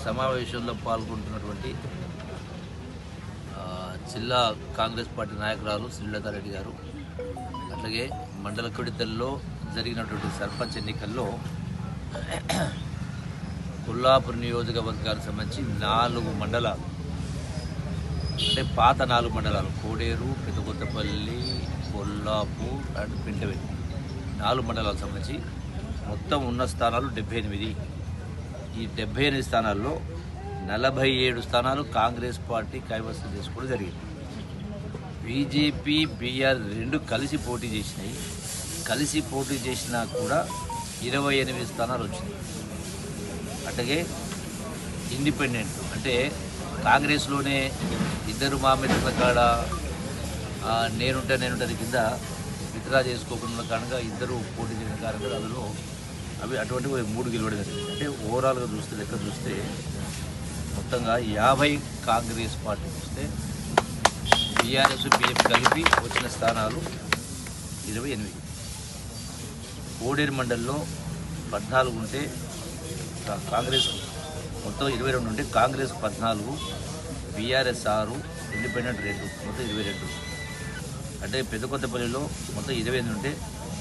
సమావేశంలో పాల్గొంటున్నటువంటి జిల్లా కాంగ్రెస్ పార్టీ నాయకురాలు శ్రీలతారెడ్డి గారు, అట్లాగే మండల కొడితల్లో జరిగినటువంటి సర్పంచ్ ఎన్నికల్లో కొల్లాపూర్ నియోజకవర్గానికి సంబంధించి 4 మండలాలు, అంటే పాత 4 మండలాలు కోడేరు, పెద్దకొత్తపల్లి, కొల్లాపూర్ అండ్ పింటవెల్లి 4 మండలాలకు సంబంధించి మొత్తం ఉన్న స్థానాలు 78. ఈ 78 స్థానాల్లో 47 స్థానాలు కాంగ్రెస్ పార్టీ కైవసం చేసుకోవడం జరిగింది. బీజేపీ, బీఆర్ 2 కలిసి పోటీ చేసినాయి. కలిసి పోటీ చేసినా కూడా 28 స్థానాలు వచ్చినాయి. అట్లాగే ఇండిపెండెంట్, అంటే కాంగ్రెస్లోనే ఇద్దరు మామిత్రుల కాడ నేనుంటే కింద విత్డ్రా చేసుకోకుండా కారణంగా ఇద్దరు పోటీ చేసిన కారణంగా అందులో అటువంటి 3 గెలవడం జరిగింది. అంటే ఓవరాల్గా చూస్తే లెక్క చూస్తే మొత్తంగా 50 కాంగ్రెస్ పార్టీ వస్తే బీఆర్ఎస్, బీజేపీ కలిపి వచ్చిన స్థానాలు 28. కోడేరు మండలిలో 14 ఉంటే కాంగ్రెస్ మొత్తం 22 ఉంటే కాంగ్రెస్ 14, బీఆర్ఎస్ 6, ఇండిపెండెంట్ 2, మొత్తం 22. అంటే పెద్దకొత్తపల్లిలో మొత్తం 28 ఉంటే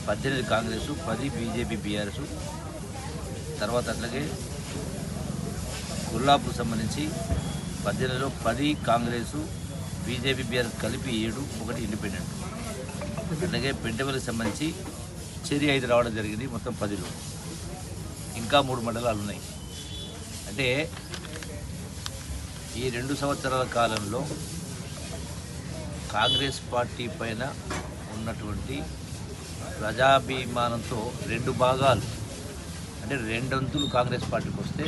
18 కాంగ్రెస్, 10 బీజేపీ, బీఆర్ఎస్. తర్వాత అట్లాగే కొల్లాపూర్ సంబంధించి 18లో 10 కాంగ్రెస్, బీజేపీ, బీఆర్ఎస్ కలిపి 7, 1 ఇండిపెండెంట్. అట్లాగే పెంటవెల్లికి సంబంధించి చెరి 5 రావడం జరిగింది, మొత్తం 10లో. ఇంకా 3 మండలాలు ఉన్నాయి. అంటే ఈ 2 సంవత్సరాల కాలంలో కాంగ్రెస్ పార్టీ పైన ఉన్నటువంటి ప్రజాభిమానంతో 2 భాగాలు, అంటే 2 వంతులు కాంగ్రెస్ పార్టీకి వస్తే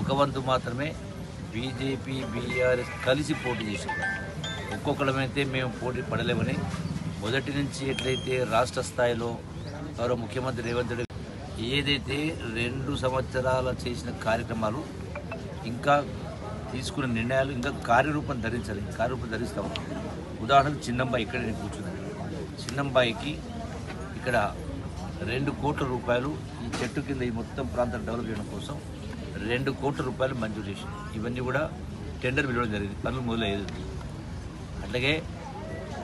1 వంతు మాత్రమే బీజేపీ, బీఆర్ఎస్ కలిసి పోటీ చేశారు. ఒక్కొక్కడమైతే మేము పోటీ పడలేమని మొదటి నుంచి ఎట్లయితే రాష్ట్ర స్థాయిలో గౌరవ ముఖ్యమంత్రి రేవంత్ రెడ్డి ఏదైతే 2 సంవత్సరాల చేసిన కార్యక్రమాలు, ఇంకా తీసుకున్న నిర్ణయాలు ఇంకా కార్యరూపం ధరించాలి. కార్యరూపం ధరిస్తాము. ఉదాహరణకు చిన్నంబాయి, ఇక్కడ నేను కూర్చున్నాను. చిన్నంబాయికి ఇక్కడ 2 కోట్ల రూపాయలు ఈ చెట్టు కింద ఈ మొత్తం ప్రాంతం డెవలప్ చేయడం కోసం 2 కోట్ల రూపాయలు మంజూరు చేసింది. ఇవన్నీ కూడా టెండర్ పిలవడం జరిగింది, పనులు మొదలయ్యేది. అట్లాగే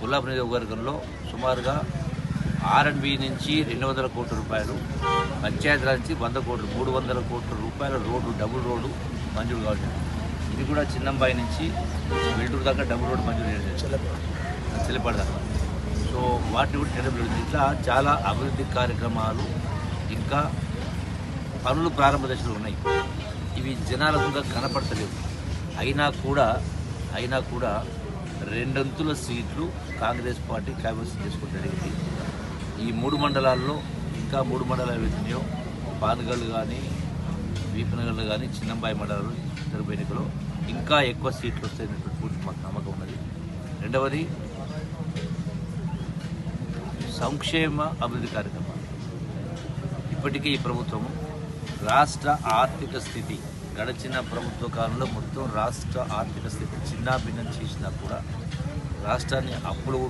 కొల్లాపూర్ నియోజకవర్గంలో సుమారుగా R&B నుంచి 200 కోట్ల రూపాయలు, పంచాయతీరాజ్ నుంచి 100 కోట్లు, 300 కోట్ల రూపాయల రోడ్డు, డబుల్ రోడ్డు మంజూరు కావాలి. ఇది కూడా చిన్నంబాయి నుంచి వెల్టూరు దాకా డబుల్ రోడ్డు మంజూరు చేయడం, చెల్లెపాడు దాకా. సో వాటిని కూడా టెండర్ పిలవడం. ఇట్లా చాలా అభివృద్ధి కార్యక్రమాలు ఇంకా పనులు ప్రారంభ దశలో ఉన్నాయి. ఇవి జనాలకు కనపడతలేవు. అయినా కూడా 2 వంతుల సీట్లు కాంగ్రెస్ పార్టీ కైవసం చేసుకోవడం జరిగింది. ఈ 3 మండలాల్లో ఇంకా 3 మండలాలు వెళ్తున్నాయో, పానగల్లు కానీ, వీపనగల్లు కానీ, చిన్నంబాయి మండలాలు జరుపు ఎన్నికలో ఇంకా ఎక్కువ సీట్లు వస్తాయనేటువంటి పూర్తి మాకు నమ్మకం ఉన్నది. రెండవది సంక్షేమ అభివృద్ధి కార్యక్రమాలు. ఇప్పటికే ఈ ప్రభుత్వము రాష్ట్ర ఆర్థిక స్థితి, గడిచిన ప్రభుత్వ కాలంలో మొత్తం రాష్ట్ర ఆర్థిక స్థితి చిన్నాభిన్నం చేసినా కూడా రాష్ట్రాన్ని అప్పులు